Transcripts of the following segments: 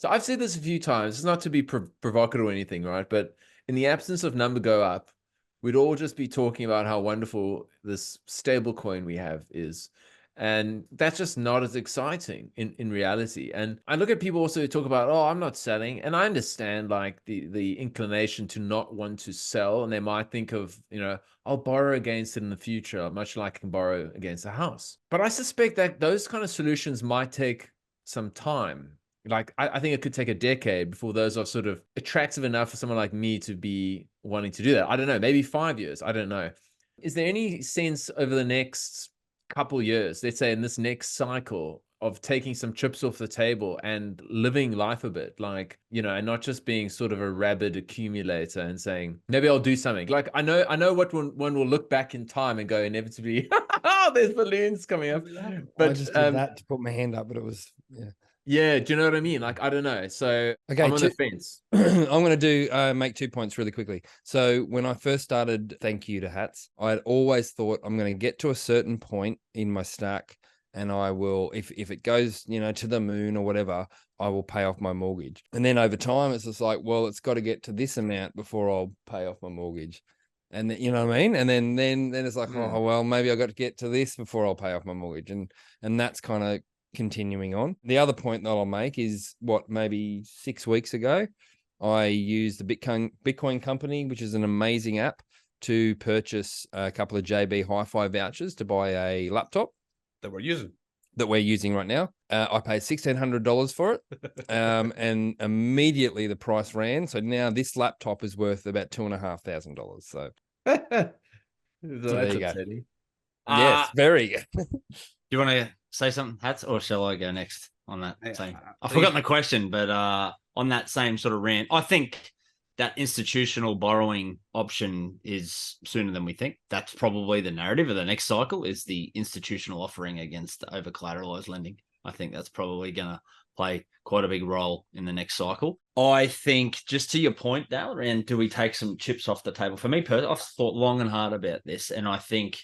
So I've said this a few times. It's not to be provocative or anything, right? But in the absence of number go up, we'd all just be talking about how wonderful this stable coin we have is. And that's just not as exciting in reality. And I look at people also who talk about, oh, I'm not selling. And I understand like the inclination to not want to sell. And they might think of, I'll borrow against it in the future, much like I can borrow against a house. But I suspect that those kind of solutions might take some time. Like, I think it could take a decade before those are sort of attractive enough for someone like me to be wanting to do that. I don't know, maybe 5 years. I don't know. Is there any sense over the next couple years, let's say in this next cycle, of taking some chips off the table and living life a bit, like, and not just being sort of a rabid accumulator and saying, maybe I'll do something. Like, I know what one will look back in time and go inevitably, oh, there's balloons coming up. But I just did that to put my hand up, but it was, yeah. Yeah, do you know what I mean? Like, I don't know. So okay, I'm on the fence. I'm going to make 2 points really quickly. So when I first started, thank you to hats, I had always thought I'm going to get to a certain point in my stack, and I will, if it goes, to the moon or whatever, I will pay off my mortgage. And then over time, it's just like, well, it's got to get to this amount before I'll pay off my mortgage. And you know what I mean? And then it's like, oh, well, maybe I got to get to this before I'll pay off my mortgage. And that's kind of continuing on. The other point that I'll make is maybe 6 weeks ago, I used the Bitcoin company, which is an amazing app, to purchase a couple of JB Hi-Fi vouchers to buy a laptop that we're using right now. I paid $1,600 for it, and immediately the price ran. So now this laptop is worth about $2,500. So That's upsetting. Yes, very. Do you want to say something, Hats, or shall I go next on that same? I've forgotten the question, but on that same sort of rant, I think that institutional borrowing option is sooner than we think. That's probably the narrative of the next cycle, is the institutional offering against over collateralized lending. I think that's probably going to play quite a big role in the next cycle. I think, just to your point, Dale, around do we take some chips off the table? For me, I've thought long and hard about this, and I think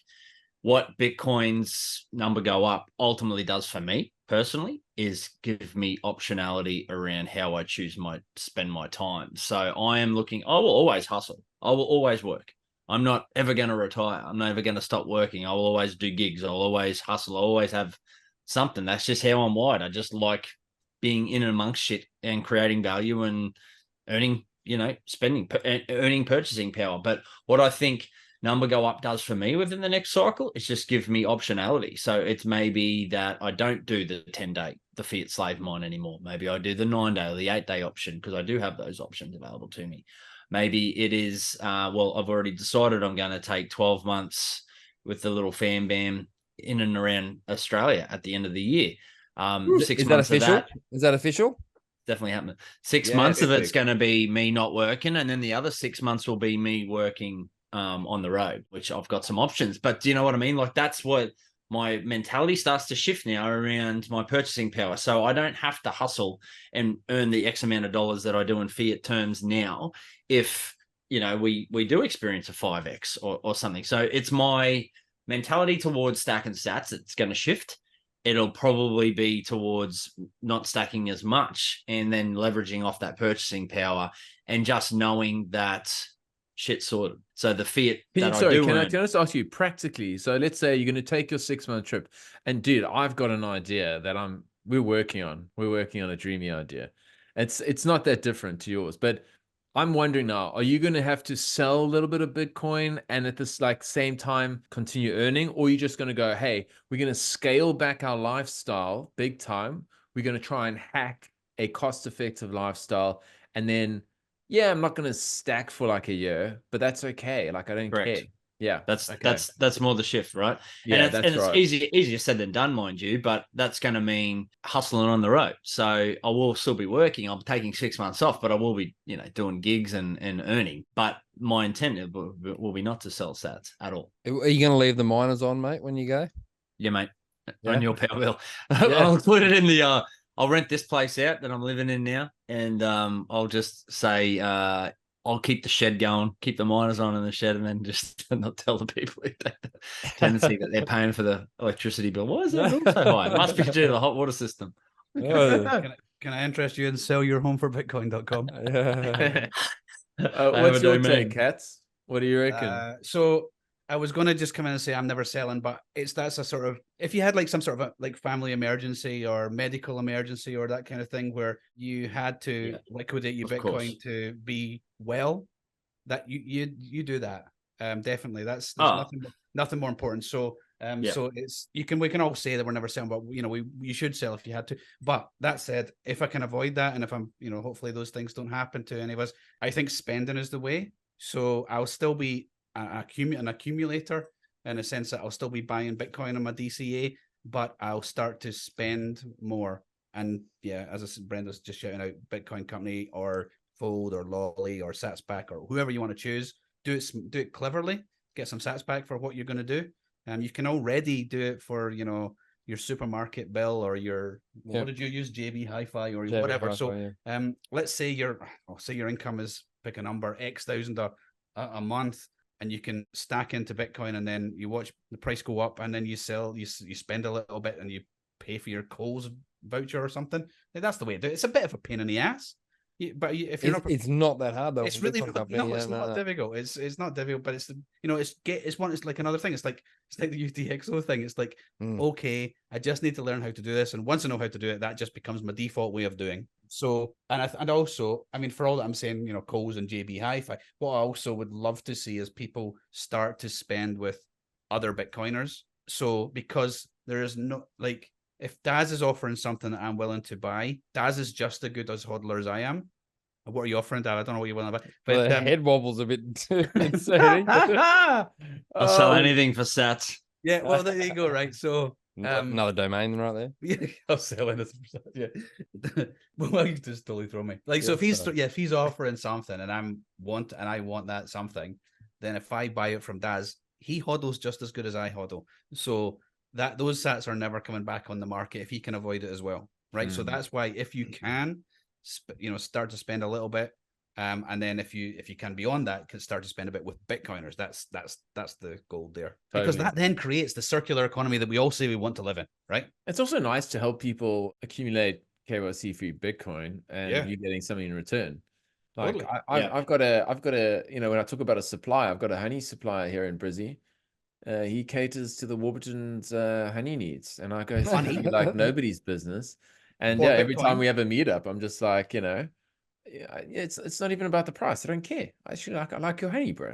what Bitcoin's number go up ultimately does for me personally is give me optionality around how I choose spend my time. So I am looking, I will always hustle. I will always work. I'm not ever going to retire. I'm never going to stop working. I will always do gigs. I'll always hustle. I'll always have something. That's just how I'm wired. I just like being in and amongst shit and creating value and earning, spending, earning purchasing power. But what I think number go up does for me within the next cycle, it's just give me optionality. So it's maybe that I don't do the 10-day, the fiat slave mine anymore. Maybe I do the 9-day or the 8-day option, because I do have those options available to me. Maybe it is, I've already decided I'm going to take 12 months with the little fam bam in and around Australia at the end of the year. 6 months of that. Is that official? Definitely happening. 6 months of it's going to be me not working, and then the other 6 months will be me working on the road, which I've got some options. But do you know what I mean? Like, that's what my mentality starts to shift now around my purchasing power. So I don't have to hustle and earn the X amount of dollars that I do in fiat terms now if, we do experience a 5X or something. So it's my mentality towards stack and sats that's going to shift. It'll probably be towards not stacking as much and then leveraging off that purchasing power and just knowing that shit sorted. So the fiat can I just ask you practically? So let's say you're going to take your 6-month trip, and dude, I've got an idea that we're working on a dreamy idea. It's not that different to yours, but I'm wondering now, are you going to have to sell a little bit of Bitcoin and at this same time continue earning, or are you just going to go, hey, we're going to scale back our lifestyle big time. We're going to try and hack a cost-effective lifestyle, and then I'm not going to stack for like a year, but that's okay. Like, I don't care. Yeah, that's more the shift, right? Yeah, and it's right. Easier said than done, mind you, but that's going to mean hustling on the road. So I will still be working. I'm taking 6 months off, but I will be, doing gigs and earning. But my intent will be not to sell sats at all. Are you going to leave the miners on, mate, when you go? Yeah, mate. Yeah. On your power bill. Yeah. I'll include it in the. I'll rent this place out that I'm living in now, and I'll just say I'll keep the shed going, keep the miners on in the shed, and then just not tell the people tendency that they're paying for the electricity bill. Why is that bill so high? It must be due to the hot water system. Can Can I interest you in sellyourhomeforbitcoin.com? I have What's a your domain. take, Cats? What do you reckon? So I was going to just come in and say I'm never selling, but that's a sort of, if you had like some sort of a, like family emergency or medical emergency or that kind of thing where you had to liquidate your of Bitcoin course. to be well, that you do that. Definitely. There's nothing more important. So so we can all say that we're never selling, but you should sell if you had to. But that said, if I can avoid that, and if I'm, hopefully those things don't happen to any of us, I think spending is the way. So I'll still be an accumulator in a sense that I'll still be buying Bitcoin on my DCA, but I'll start to spend more. And yeah, as I said, Brenda's just shouting out Bitcoin Company or Fold or Lolly or Satsback or whoever you want to choose. Do it cleverly. Get some Satsback for what you're going to do. You can already do it for your supermarket bill or your what did you use, JB Hi-Fi or whatever. So let's say your income is, pick a number, X thousand a month, and you can stack into Bitcoin, and then you watch the price go up, and then you sell, you spend a little bit, and you pay for your Kohl's voucher or something. That's the way to do it. It's a bit of a pain in the ass, but if you're it's not that hard though. It's really not, it's not difficult. It's not difficult, but it's like another thing. It's like the UTXO thing. It's like, okay, I just need to learn how to do this, and once I know how to do it, that just becomes my default way of doing. So, and also, I mean, for all that I'm saying, Kohl's and JB Hi-Fi, what I also would love to see is people start to spend with other Bitcoiners. So, because there is no, like, if Daz is offering something that I'm willing to buy, Daz is just as good as hodler as I am. What are you offering, Dad? I don't know what you're willing to buy. But the head wobbles a bit insane. I'll sell anything for sats. Yeah, well, there you go, right? So another domain right there. Yeah, I'll sell it. Yeah. Well, you just totally throw me. Like, so if he's offering something and I want that something, then if I buy it from Daz, he hodls just as good as I hodl. So that those sats are never coming back on the market if he can avoid it as well, right? So that's why if you can, start to spend a little bit, and then if you can beyond that, can start to spend a bit with Bitcoiners. That's the goal there, because that then creates the circular economy that we all say we want to live in, right? It's also nice to help people accumulate KYC free Bitcoin, and you getting something in return. Like totally. I've got a when I talk about a supplier, I've got a honey supplier here in Brizzy. He caters to the Warburton's honey needs, and I go, honey, like nobody's business. And yeah, every time we have a meetup, I'm just like, it's not even about the price. I don't care. I like your honey, bro.